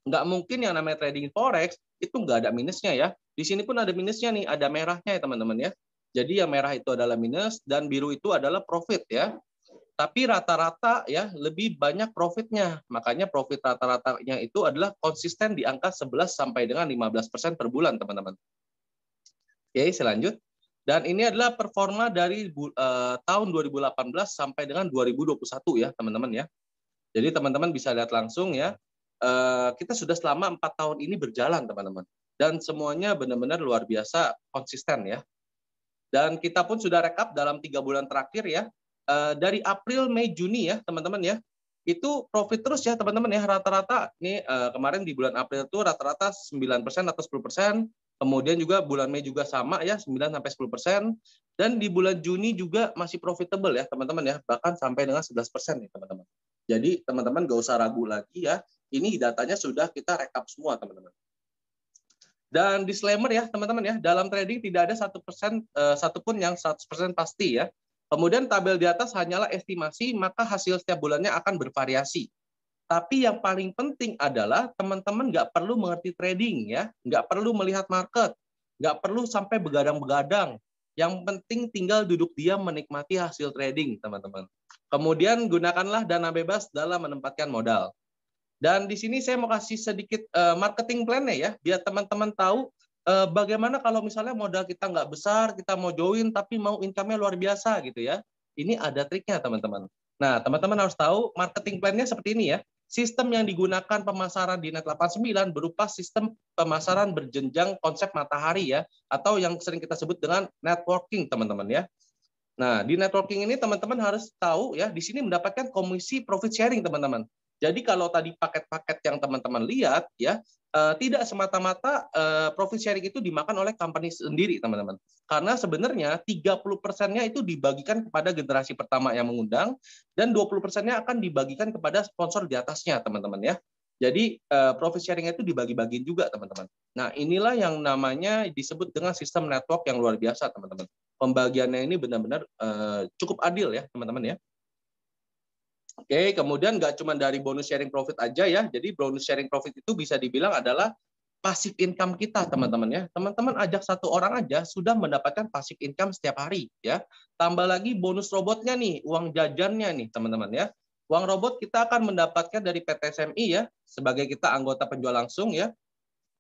Nggak mungkin yang namanya trading forex itu nggak ada minusnya ya. Di sini pun ada minusnya nih, ada merahnya ya teman-teman ya. Jadi yang merah itu adalah minus dan biru itu adalah profit ya. Tapi rata-rata ya lebih banyak profitnya. Makanya profit rata-ratanya itu adalah konsisten di angka 11 sampai dengan 15% per bulan teman-teman. Oke, selanjut. Dan ini adalah performa dari tahun 2018 sampai dengan 2021 ya teman-teman ya. Jadi teman-teman bisa lihat langsung ya. Kita sudah selama 4 tahun ini berjalan teman-teman dan semuanya benar-benar luar biasa konsisten ya. Dan kita pun sudah rekap dalam 3 bulan terakhir ya, dari April, Mei, Juni ya teman-teman ya, itu profit terus ya teman-teman ya. Rata-rata ini kemarin di bulan April itu rata-rata 9% atau 10%, kemudian juga bulan Mei juga sama ya 9-10%, dan di bulan Juni juga masih profitable ya teman-teman ya, bahkan sampai dengan 11% nih teman-teman. Jadi teman-teman gak usah ragu lagi ya. Ini datanya sudah kita rekap semua teman-teman. Dan disclaimer ya teman-teman ya, dalam trading tidak ada 1% satupun yang 100% pasti ya. Kemudian tabel di atas hanyalah estimasi, maka hasil setiap bulannya akan bervariasi. Tapi yang paling penting adalah teman-teman nggak perlu mengerti trading ya, nggak perlu melihat market, nggak perlu sampai begadang-begadang. Yang penting tinggal duduk diam menikmati hasil trading teman-teman. Kemudian gunakanlah dana bebas dalam menempatkan modal. Dan di sini saya mau kasih sedikit marketing plan-nya ya, biar teman-teman tahu bagaimana kalau misalnya modal kita nggak besar, kita mau join tapi mau income-nya luar biasa gitu ya. Ini ada triknya teman-teman. Nah, teman-teman harus tahu marketing plan-nya seperti ini ya. Sistem yang digunakan pemasaran di Net89 berupa sistem pemasaran berjenjang konsep matahari ya, atau yang sering kita sebut dengan networking teman-teman ya. Nah, di networking ini teman-teman harus tahu ya, di sini mendapatkan komisi profit sharing teman-teman. Jadi kalau tadi paket-paket yang teman-teman lihat ya, tidak semata-mata profit sharing itu dimakan oleh company sendiri teman-teman. Karena sebenarnya 30%-nya itu dibagikan kepada generasi pertama yang mengundang dan 20%-nya akan dibagikan kepada sponsor di atasnya teman-teman ya. Jadi profit sharing itu dibagi-bagiin juga teman-teman. Nah, inilah yang namanya disebut dengan sistem network yang luar biasa teman-teman. Pembagiannya ini benar-benar cukup adil ya teman-teman ya. Oke, kemudian nggak cuma dari bonus sharing profit aja ya. Jadi bonus sharing profit itu bisa dibilang adalah passive income kita, teman-teman ya. Teman-teman ajak 1 orang aja sudah mendapatkan passive income setiap hari ya. Tambah lagi bonus robotnya nih, uang jajannya nih, teman-teman ya. Uang robot kita akan mendapatkan dari PT SMI ya, sebagai kita anggota penjual langsung ya.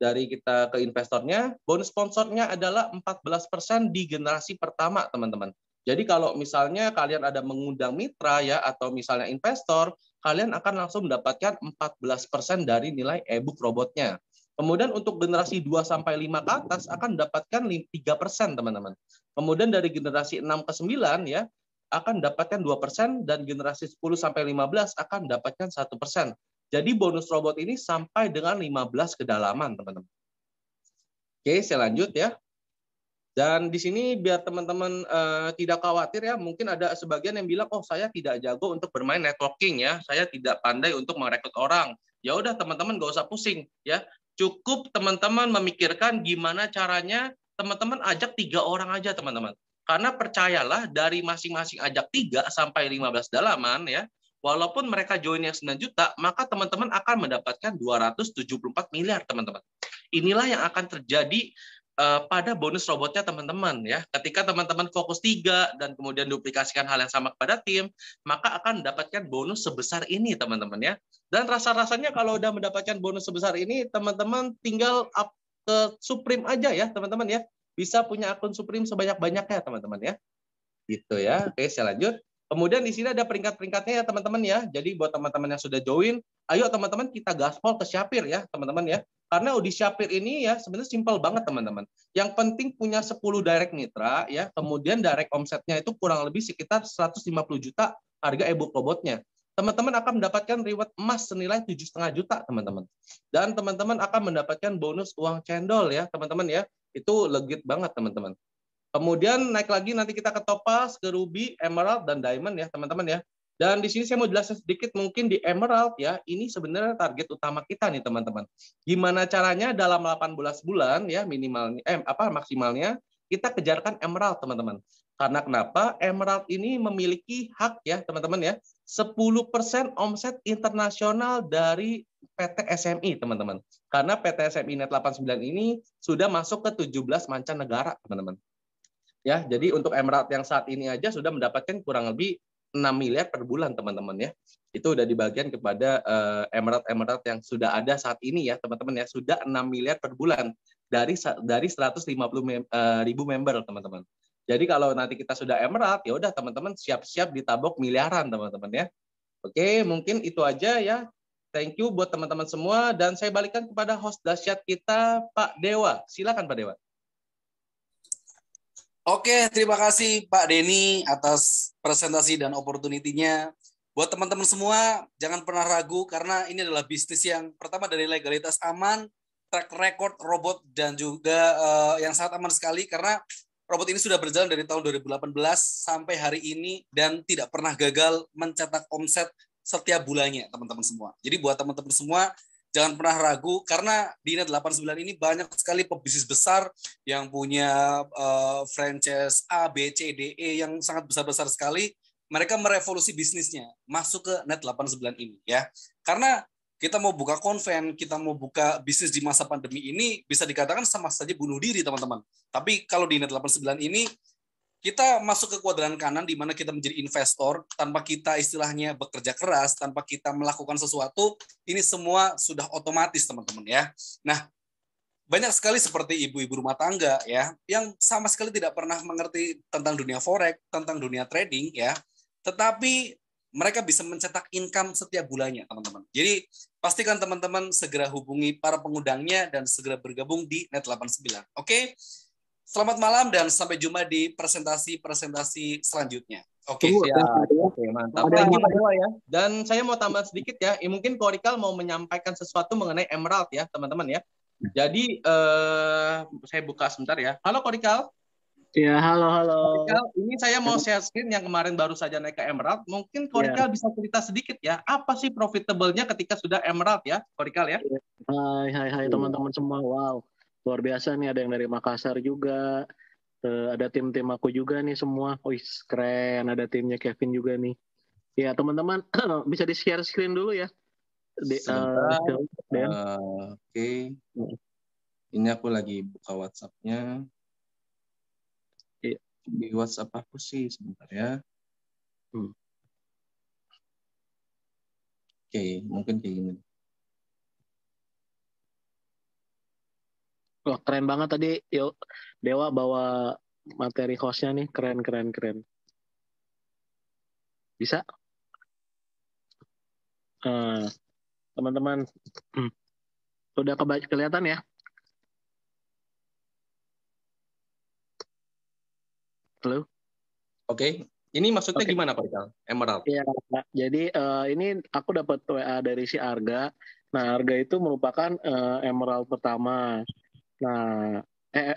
Dari kita ke investornya, bonus sponsornya adalah 14% di generasi pertama, teman-teman. Jadi kalau misalnya kalian ada mengundang mitra ya atau misalnya investor, kalian akan langsung mendapatkan 14% dari nilai e-book robotnya. Kemudian untuk generasi 2 sampai 5 ke atas akan mendapatkan 3%, teman-teman. Kemudian dari generasi 6 ke 9 ya akan mendapatkan 2%, dan generasi 10 sampai 15 akan mendapatkan 1%. Jadi bonus robot ini sampai dengan 15 kedalaman, teman-teman. Oke, saya lanjut ya. Dan di sini biar teman-teman tidak khawatir ya, mungkin ada sebagian yang bilang, oh saya tidak jago untuk bermain networking ya, saya tidak pandai untuk merekrut orang. Ya udah teman-teman nggak usah pusing ya, cukup teman-teman memikirkan gimana caranya teman-teman ajak 3 orang aja teman-teman. Karena percayalah dari masing-masing ajak 3 sampai 15 dalaman ya, walaupun mereka join yang 9 juta, maka teman-teman akan mendapatkan 274 miliar teman-teman. Inilah yang akan terjadi pada bonus robotnya teman-teman ya. Ketika teman-teman fokus 3 dan kemudian duplikasikan hal yang sama kepada tim, maka akan mendapatkan bonus sebesar ini teman-teman ya. Dan rasa-rasanya kalau udah mendapatkan bonus sebesar ini, teman-teman tinggal up ke Supreme aja ya teman-teman ya. Bisa punya akun Supreme sebanyak-banyaknya teman-teman ya. Gitu ya. Oke, saya lanjut. Kemudian di sini ada peringkat-peringkatnya ya teman-teman ya. Jadi buat teman-teman yang sudah join, ayo teman-teman kita gaspol ke Syapir ya teman-teman ya. Karena di Syapir ini ya sebenarnya simpel banget teman-teman. Yang penting punya 10 direct mitra ya, kemudian direct omsetnya itu kurang lebih sekitar 150 juta harga e-book robotnya. Teman-teman akan mendapatkan reward emas senilai 7,5 juta teman-teman. Dan teman-teman akan mendapatkan bonus uang cendol ya teman-teman ya. Itu legit banget teman-teman. Kemudian naik lagi nanti kita ke Topaz, ke Ruby, Emerald, dan Diamond ya teman-teman ya. Dan di sini saya mau jelasin sedikit mungkin di Emerald ya, ini sebenarnya target utama kita nih teman-teman. Gimana caranya dalam 18 bulan ya minimalnya maksimalnya kita kejarkan Emerald teman-teman. Karena kenapa? Emerald ini memiliki hak ya teman-teman ya, 10% omset internasional dari PT SMI teman-teman. Karena PT SMI Net 89 ini sudah masuk ke 17 mancanegara teman-teman. Ya, jadi untuk Emerald yang saat ini aja sudah mendapatkan kurang lebih 6 miliar per bulan teman-teman ya. Itu udah dibagian kepada Emerald yang sudah ada saat ini ya teman-teman ya, sudah 6 miliar per bulan dari 150 ribu member teman-teman. Jadi kalau nanti kita sudah Emerald ya udah teman-teman siap-siap ditabok miliaran teman-teman ya. Oke, mungkin itu aja ya. Thank you buat teman-teman semua, dan saya balikan kepada host dahsyat kita Pak Dewa. Silakan Pak Dewa. Oke, terima kasih Pak Denny atas presentasi dan opportunity-nya. Buat teman-teman semua, jangan pernah ragu karena ini adalah bisnis yang pertama dari legalitas aman, track record robot, dan juga yang sangat aman sekali karena robot ini sudah berjalan dari tahun 2018 sampai hari ini dan tidak pernah gagal mencetak omset setiap bulannya, teman-teman semua. Jadi buat teman-teman semua, jangan pernah ragu karena di Net 89 ini banyak sekali pebisnis besar yang punya franchise A, B, C, D, E yang sangat besar-besar sekali. Mereka merevolusi bisnisnya masuk ke Net 89 ini ya. Karena kita mau buka konven, kita mau buka bisnis di masa pandemi ini bisa dikatakan sama saja bunuh diri teman-teman. Tapi kalau di Net 89 ini kita masuk ke kuadran kanan di mana kita menjadi investor tanpa kita istilahnya bekerja keras, tanpa kita melakukan sesuatu, ini semua sudah otomatis teman-teman ya. Nah, banyak sekali seperti ibu-ibu rumah tangga ya yang sama sekali tidak pernah mengerti tentang dunia forex, tentang dunia trading ya. Tetapi mereka bisa mencetak income setiap bulannya teman-teman. Jadi pastikan teman-teman segera hubungi para pengundangnya dan segera bergabung di Net 89. Oke? Selamat malam dan sampai jumpa di presentasi selanjutnya. Oke. Oke, mantap. Thank you Pak Dewa ya. Dan saya mau tambah sedikit ya. Mungkin Korikal mau menyampaikan sesuatu mengenai Emerald ya, teman-teman ya. Jadi saya buka sebentar ya. Halo Korikal. Ya, halo. Korikal, ini saya mau share screen yang kemarin baru saja naik ke Emerald. Mungkin Korikal bisa cerita sedikit ya. Apa sih profitable-nya ketika sudah Emerald ya, Korikal ya? Hai teman-teman semua. Wow. Luar biasa nih, ada yang dari Makassar juga, ada tim-tim aku juga nih semua. Wih, keren, ada timnya Kevin juga nih. Ya teman-teman, bisa di-share screen dulu ya. Oke. Ini aku lagi buka WhatsApp-nya. Di WhatsApp aku sih, sebentar ya. Oke, mungkin kayak gini. Wah, keren banget tadi Dewa bawa materi hostnya nih, keren. Bisa? Teman-teman, Udah kelihatan ya? Halo? Oke. Ini maksudnya Oke. gimana, Korikal? Emerald. Ya, jadi ini aku dapat WA dari si Arga. Nah, Arga itu merupakan emerald pertama. Nah,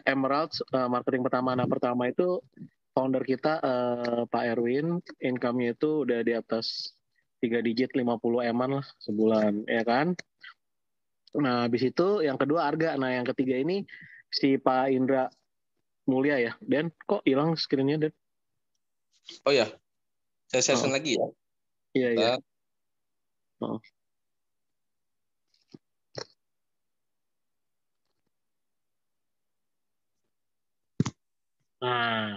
emerald marketing pertama. Nah, pertama itu founder kita Pak Erwin, income-nya itu udah di atas 3 digit 50 eman lah sebulan, ya kan? Nah, habis itu yang kedua Arga. Nah, yang ketiga ini si Pak Indra Mulia ya. Dan kok hilang screen-nya, Den? Oh ya, saya session lagi ya. Iya, iya. Oh. Nah,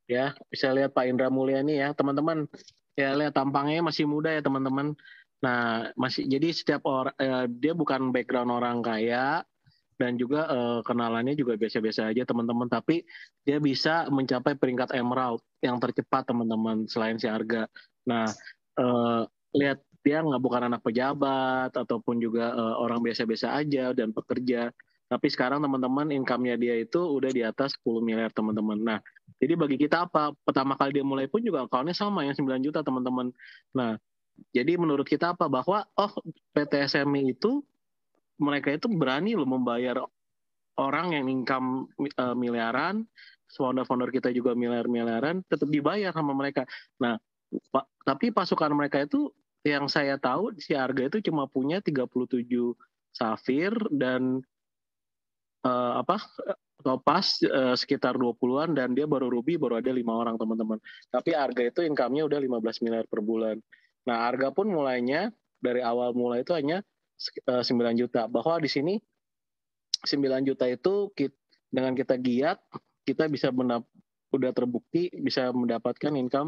ya bisa lihat Pak Indra Mulia ini ya, teman-teman. Ya, lihat tampangnya masih muda ya, teman-teman. Nah, masih jadi setiap orang dia bukan background orang kaya dan juga kenalannya juga biasa-biasa aja, teman-teman. Tapi dia bisa mencapai peringkat emerald yang tercepat, teman-teman, selain si Arga. Nah, lihat dia nggak bukan anak pejabat ataupun juga orang biasa-biasa aja dan pekerja. Tapi sekarang teman-teman income-nya dia itu udah di atas 10 miliar, teman-teman. Nah, jadi bagi kita apa? Pertama kali dia mulai pun juga account-nya sama yang 9 juta, teman-teman. Nah, jadi menurut kita apa? Bahwa PT SME itu mereka itu berani loh membayar orang yang income miliaran, founder-founder kita juga miliaran, tetap dibayar sama mereka. Nah, tapi pasukan mereka itu yang saya tahu si Arga itu cuma punya 37 safir dan Topaz sekitar 20-an dan dia baru Ruby baru ada 5 orang, teman-teman. Tapi Arga itu income-nya udah 15 miliar per bulan. Nah, Arga pun mulainya dari awal mulai itu hanya 9 juta. Bahwa di sini 9 juta itu dengan kita giat, kita bisa udah terbukti bisa mendapatkan income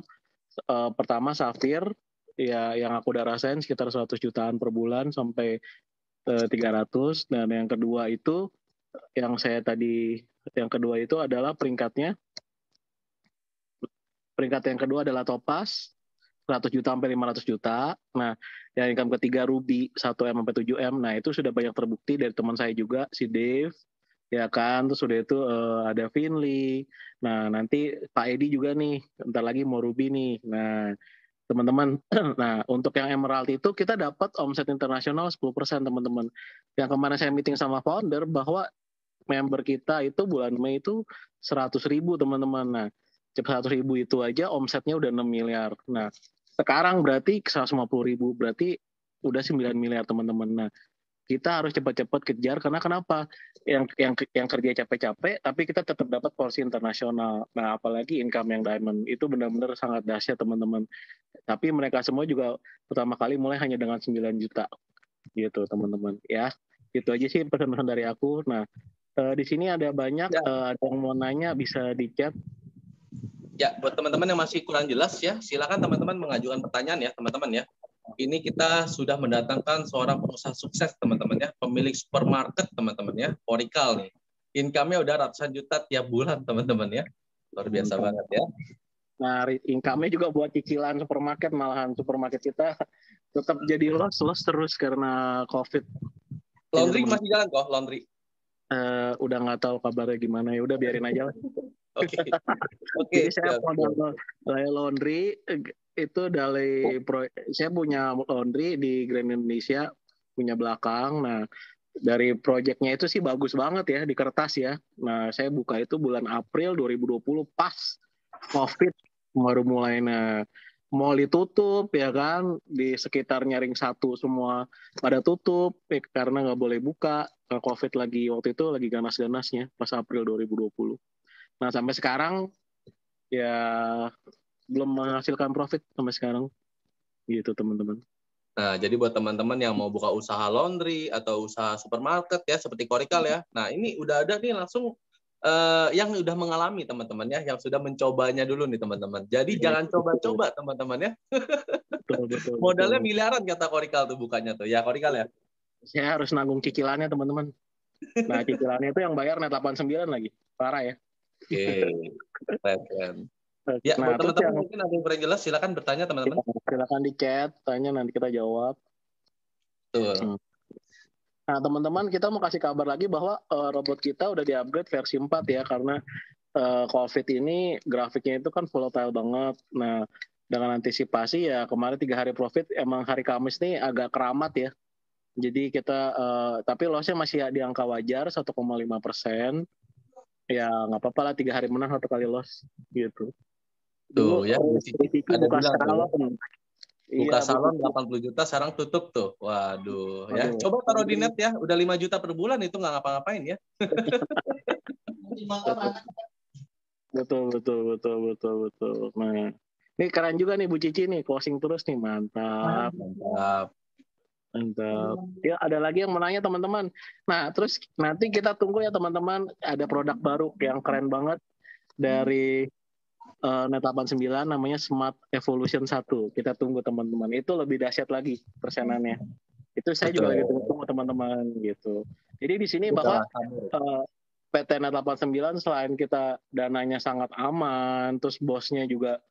pertama Safir ya yang aku udah rasain sekitar 100 jutaan per bulan sampai 300. Dan yang kedua itu yang kedua itu adalah peringkat yang kedua adalah Topaz 100 juta sampai 500 juta. Nah, yang income ketiga Ruby 1M sampai 7M. Nah, itu sudah banyak terbukti dari teman saya juga, si Dave. Ya kan, terus udah itu ada Finley. Nah, nanti Pak Edi juga nih, bentar lagi mau Ruby nih. Nah, teman-teman, nah untuk yang Emerald itu kita dapat omset internasional 10%, teman-teman. Yang kemarin saya meeting sama founder bahwa member kita itu bulan Mei itu 100.000, teman-teman. Nah, 100.000 itu aja omsetnya udah 6 miliar. Nah, sekarang berarti 150.000, berarti udah 9 miliar, teman-teman. Nah, kita harus cepat-cepat kejar karena kenapa? Yang kerja capek-capek, tapi kita tetap dapat porsi internasional. Nah, apalagi income yang diamond itu benar-benar sangat dahsyat, teman-teman. Tapi mereka semua juga pertama kali mulai hanya dengan 9 juta, gitu, teman-teman. Ya, itu aja sih pesan-pesan dari aku. Nah, di sini ada banyak, ada yang mau nanya bisa di chat. Ya, buat teman-teman yang masih kurang jelas ya, silakan teman-teman mengajukan pertanyaan ya, teman-teman ya. Ini kita sudah mendatangkan seorang pengusaha sukses, teman-teman ya, pemilik supermarket, teman-teman ya, Korikal nih. Income-nya udah ratusan juta tiap bulan, teman-teman ya. Luar biasa banget ya. Nah, income-nya juga buat cicilan supermarket, malahan supermarket kita tetap jadi loss terus karena COVID. Laundry masih jalan kok, laundry. Udah nggak tahu kabarnya gimana ya, udah biarin aja lah. Oke. Jadi saya modal laundry itu dari saya punya laundry di Grand Indonesia, punya belakang. Nah, dari proyeknya itu sih bagus banget ya di kertas ya. Nah, saya buka itu bulan April 2020 pas COVID baru mulai. Nah, mall ditutup ya kan, di sekitarnya ring 1 semua pada tutup karena nggak boleh buka. COVID lagi waktu itu lagi ganas-ganasnya pas April 2020. Nah, sampai sekarang ya belum menghasilkan profit sampai sekarang. Gitu, teman-teman. Nah, jadi buat teman-teman yang mau buka usaha laundry atau usaha supermarket ya seperti Korikal ya. Nah, ini udah ada nih langsung yang udah mengalami teman-teman ya, yang sudah mencobanya dulu nih teman-teman. Jadi jangan coba-coba teman-teman ya. Betul, Modalnya miliaran kata Korikal tuh bukannya tuh. Ya Korikal ya. Saya harus nanggung cicilannya, teman-teman. Nah, cicilannya itu yang bayar net 89 lagi. Parah ya. Oke. Keren. Ya, nah, buat teman-teman mungkin ada yang kurang jelas, silakan bertanya teman-teman. Silakan di chat, tanya nanti kita jawab. Betul. Nah, teman-teman, kita mau kasih kabar lagi bahwa robot kita udah di-upgrade versi 4 ya, karena COVID ini grafiknya itu kan volatile banget. Nah, dengan antisipasi ya kemarin 3 hari profit, emang hari Kamis nih agak keramat ya. Jadi kita, tapi loss-nya masih di angka wajar, 1,5%. Ya nggak apa-apa lah, 3 hari menang 1 kali loss gitu. Tuh ya, ada buka salon. Buka salon 80 juta, sekarang tutup tuh. Waduh, ya. Coba taruh di net ya, udah 5 juta per bulan itu nggak ngapa-ngapain ya. Betul. Nah, ini keren juga nih Bu Cici nih, closing terus nih, mantap. Ya, ada lagi yang mau nanya teman-teman. Nah, terus nanti kita tunggu ya teman-teman, ada produk baru yang keren banget dari Net89 namanya Smart Evolution 1. Kita tunggu teman-teman. Itu lebih dahsyat lagi persenannya. Itu saya juga lagi tunggu teman-teman gitu. Jadi di sini bahwa PT Net89 selain kita dananya sangat aman, terus bosnya juga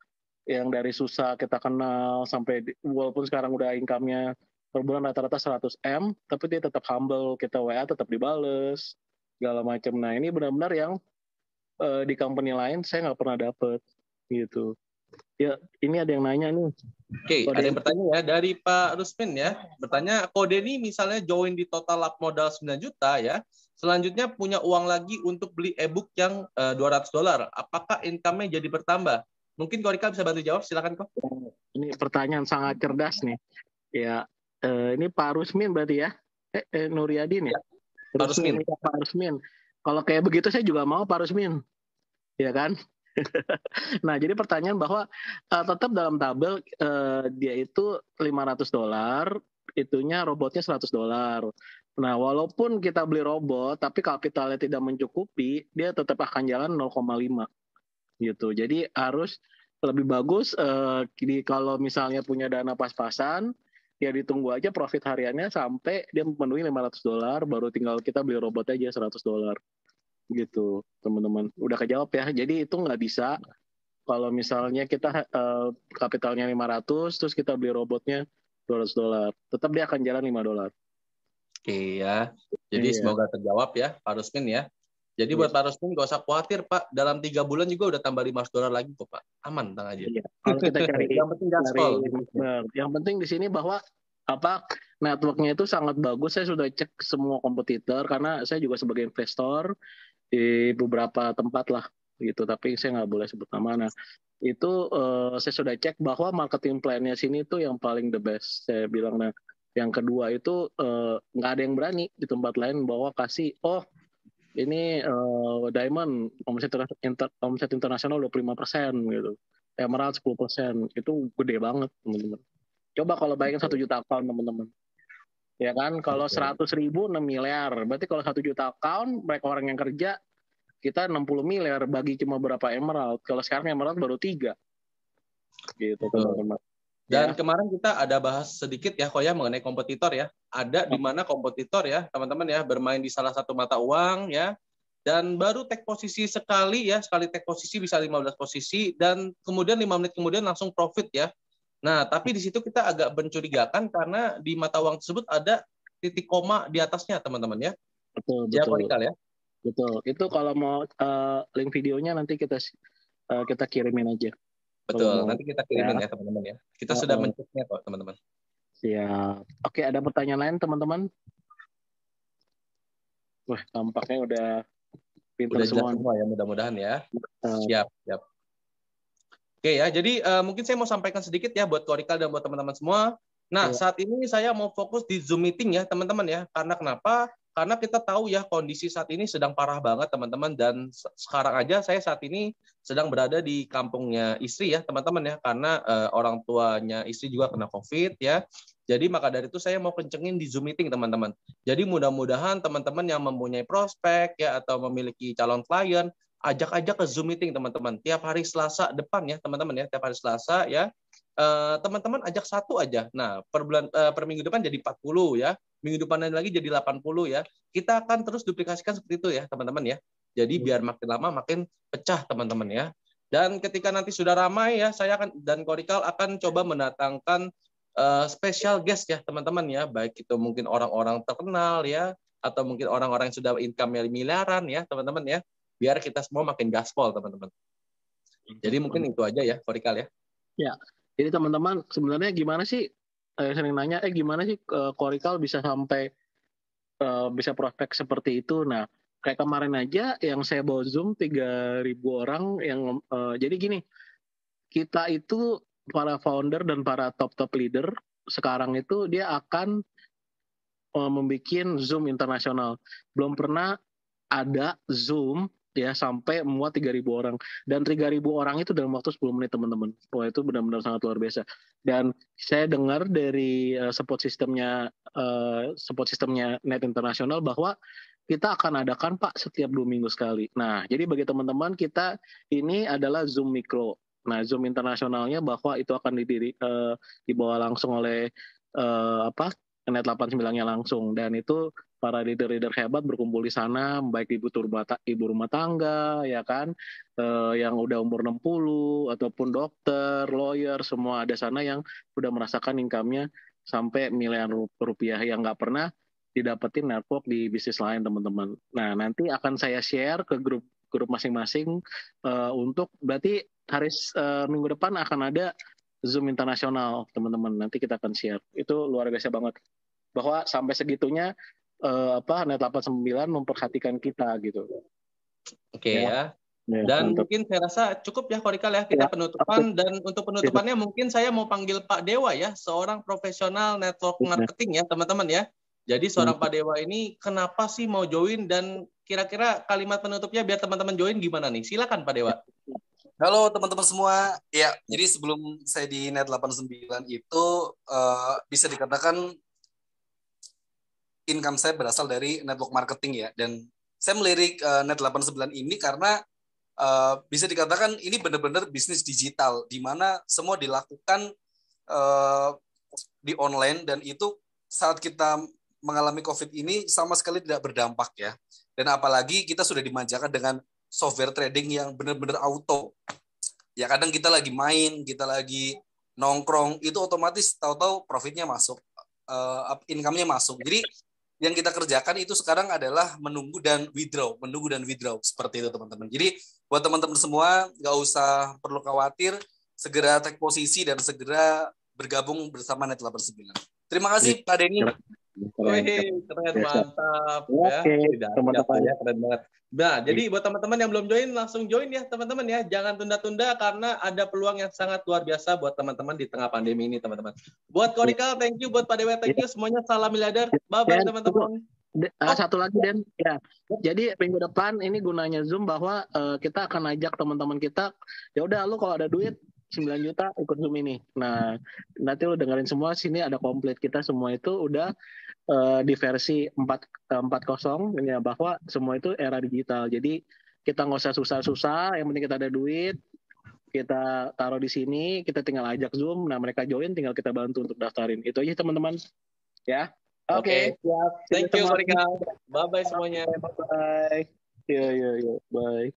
yang dari susah kita kenal sampai walaupun sekarang udah income-nya per bulan rata-rata 100M, tapi dia tetap humble, kita WA tetap dibales segala macam. Nah, ini benar-benar yang di company lain saya nggak pernah dapet gitu. Ya, ini ada yang nanya nih. Oke, ada yang bertanya ya dari Pak Rusmin ya. Bertanya, Kode ini misalnya join di total up modal 9 juta ya. Selanjutnya punya uang lagi untuk beli e-book yang $200. Apakah income-nya jadi bertambah? Mungkin Korika bisa bantu jawab, silakan kok. Ini pertanyaan sangat cerdas nih. Ya, ini Pak Rusmin berarti ya? Nuryadin ya? Pak Rusmin. Pak Rusmin. Kalau kayak begitu saya juga mau Pak Rusmin. Ya kan? Nah, jadi pertanyaan bahwa tetap dalam tabel dia itu $500, itunya robotnya $100. Nah, walaupun kita beli robot, tapi kapitalnya tidak mencukupi, dia tetap akan jalan 0,5 gitu. Jadi harus lebih bagus kalau misalnya punya dana pas-pasan, ya ditunggu aja profit hariannya sampai dia memenuhi $500, baru tinggal kita beli robot aja $100. Gitu teman-teman, udah kejawab ya. Jadi itu nggak bisa kalau misalnya kita kapitalnya 500 terus kita beli robotnya $200, tetap dia akan jalan $5. Oke ya, jadi semoga terjawab ya Pak Rusmin ya. Jadi buat Pak Rusmin nggak usah khawatir Pak, dalam 3 bulan juga udah tambah $500 lagi kok Pak, aman tenang aja. Kalau kita cari yang penting gaspol. Yang penting di sini bahwa networknya itu sangat bagus. Saya sudah cek semua kompetitor karena saya juga sebagai investor di beberapa tempat lah gitu, tapi saya nggak boleh sebut nama. Nah, itu saya sudah cek bahwa marketing plan-nya sini tuh yang paling the best saya bilang. Nah, yang kedua itu nggak ada yang berani di tempat lain bahwa kasih ini Diamond omset internasional 25% gitu, Emerald 10%, itu gede banget teman-teman. Coba kalau bayangin 1 juta account teman-teman. Ya kan, kalau 100.000 6 miliar, berarti kalau 1 juta account, mereka orang yang kerja, kita 60 miliar, bagi cuma berapa emerald. Kalau sekarang emerald baru 3. Gitu teman-teman. Dan kemarin kita ada bahas sedikit ya kok ya mengenai kompetitor ya. Ada di mana kompetitor ya teman-teman ya bermain di salah satu mata uang ya. Dan baru take posisi sekali take posisi bisa 15 posisi dan kemudian 5 menit kemudian langsung profit ya. Nah, tapi di situ kita agak mencurigakan karena di mata uang tersebut ada titik koma di atasnya, teman-teman ya. Betul. Ya. Betul. Itu kalau mau link videonya nanti kita kirimin aja. Betul, nanti kita kirimin ya, teman-teman ya. Kita sudah menceknya kok, teman-teman. Siap. Oke, ada pertanyaan lain, teman-teman? Wah, tampaknya udah pintar semua ya, mudah-mudahan ya. Siap. Oke ya, jadi mungkin saya mau sampaikan sedikit ya buat Korikal dan buat teman-teman semua. Nah, saat ini saya mau fokus di Zoom meeting ya, teman-teman ya. Karena kenapa? Karena kita tahu ya kondisi saat ini sedang parah banget, teman-teman. Dan sekarang aja saya saat ini sedang berada di kampungnya istri ya, teman-teman ya. Karena orang tuanya istri juga kena COVID ya. Jadi maka dari itu saya mau kencengin di Zoom meeting, teman-teman. Jadi mudah-mudahan teman-teman yang mempunyai prospek ya atau memiliki calon klien, ajak ke Zoom meeting, teman-teman. Tiap hari Selasa depan ya, teman-teman ya. Tiap hari Selasa ya. Teman-teman ajak satu aja. Nah, per minggu depan jadi 40 ya. Minggu depan lagi jadi 80 ya. Kita akan terus duplikasikan seperti itu ya, teman-teman ya. Jadi biar makin lama makin pecah, teman-teman ya. Dan ketika nanti sudah ramai ya, saya akan dan Korikal akan coba mendatangkan special guest ya teman-teman ya, baik itu mungkin orang-orang terkenal ya, atau mungkin orang-orang yang sudah income miliaran ya teman-teman ya, biar kita semua makin gaspol teman-teman. Jadi mungkin itu aja ya Korikal ya. Ya, jadi teman-teman sebenarnya gimana sih, sering nanya, gimana sih Korikal bisa sampai bisa prospek seperti itu. Nah, kayak kemarin aja yang saya bawa Zoom 3.000 orang yang jadi gini, kita itu para founder dan para top leader sekarang itu dia akan membuat Zoom internasional. Belum pernah ada Zoom ya sampai muat 3.000 orang, dan 3.000 orang itu dalam waktu 10 menit teman-teman. Wah, itu benar-benar sangat luar biasa. Dan saya dengar dari support sistemnya Net Internasional bahwa kita akan adakan Pak setiap 2 minggu sekali. Nah, jadi bagi teman-teman kita ini adalah Zoom Mikro. Nah, Zoom internasionalnya bahwa itu akan dibawa langsung oleh Net 89-nya langsung, dan itu para leader-leader hebat berkumpul di sana, baik ibu rumah tangga ya kan, yang udah umur 60 ataupun dokter, lawyer, semua ada sana yang udah merasakan income-nya sampai miliaran rupiah yang nggak pernah didapetin network di bisnis lain teman-teman. Nah, nanti akan saya share ke grup masing-masing untuk berarti hari minggu depan akan ada Zoom internasional teman-teman. Nanti kita akan share. Itu luar biasa banget bahwa sampai segitunya Net 89 memperhatikan kita gitu. Oke ya. Dan mantap. Mungkin saya rasa cukup ya Korikal ya kita penutupan, dan untuk penutupannya mungkin saya mau panggil Pak Dewa ya, seorang profesional network marketing ya teman-teman ya. Jadi seorang Pak Dewa ini kenapa sih mau join, dan kira-kira kalimat penutupnya biar teman-teman join gimana nih? Silakan Pak Dewa. Halo teman-teman semua. Ya, jadi sebelum saya di Net 89 itu bisa dikatakan income saya berasal dari network marketing ya. Dan saya melirik Net 89 ini karena bisa dikatakan ini benar-benar bisnis digital di mana semua dilakukan di online, dan itu saat kita mengalami COVID ini sama sekali tidak berdampak ya. Dan apalagi kita sudah dimanjakan dengan software trading yang benar-benar auto. Ya kadang kita lagi main, kita lagi nongkrong, itu otomatis tahu-tahu profitnya masuk, income-nya masuk. Jadi yang kita kerjakan itu sekarang adalah menunggu dan withdraw, seperti itu teman-teman. Jadi buat teman-teman semua nggak usah perlu khawatir, segera take posisi dan segera bergabung bersama Net 89. Terima kasih Pak Denny. Wih, keren, mantap ya. Teman-teman ya, keren banget. Nah, jadi buat teman-teman yang belum join, langsung join ya teman-teman ya. Jangan tunda-tunda karena ada peluang yang sangat luar biasa buat teman-teman di tengah pandemi ini teman-teman. Buat Korikal, thank you. Buat Pak Dewa, thank you. Semuanya salam miliarder. Bye-bye teman-teman. Satu lagi Den, ya. Jadi minggu depan ini gunanya Zoom bahwa kita akan ajak teman-teman kita, ya udah lu kalau ada duit 9 juta ikut Zoom ini. Nah, nanti lu dengerin semua, sini ada komplit, kita semua itu udah di versi 4.0 ya, bahwa semua itu era digital. Jadi kita nggak usah susah-susah, yang penting kita ada duit, kita taruh di sini, kita tinggal ajak Zoom, nah mereka join, tinggal kita bantu untuk daftarin. Itu aja teman-teman. Ya. Oke. Thank you Korikal. Bye-bye semuanya. Bye. Yo. Bye.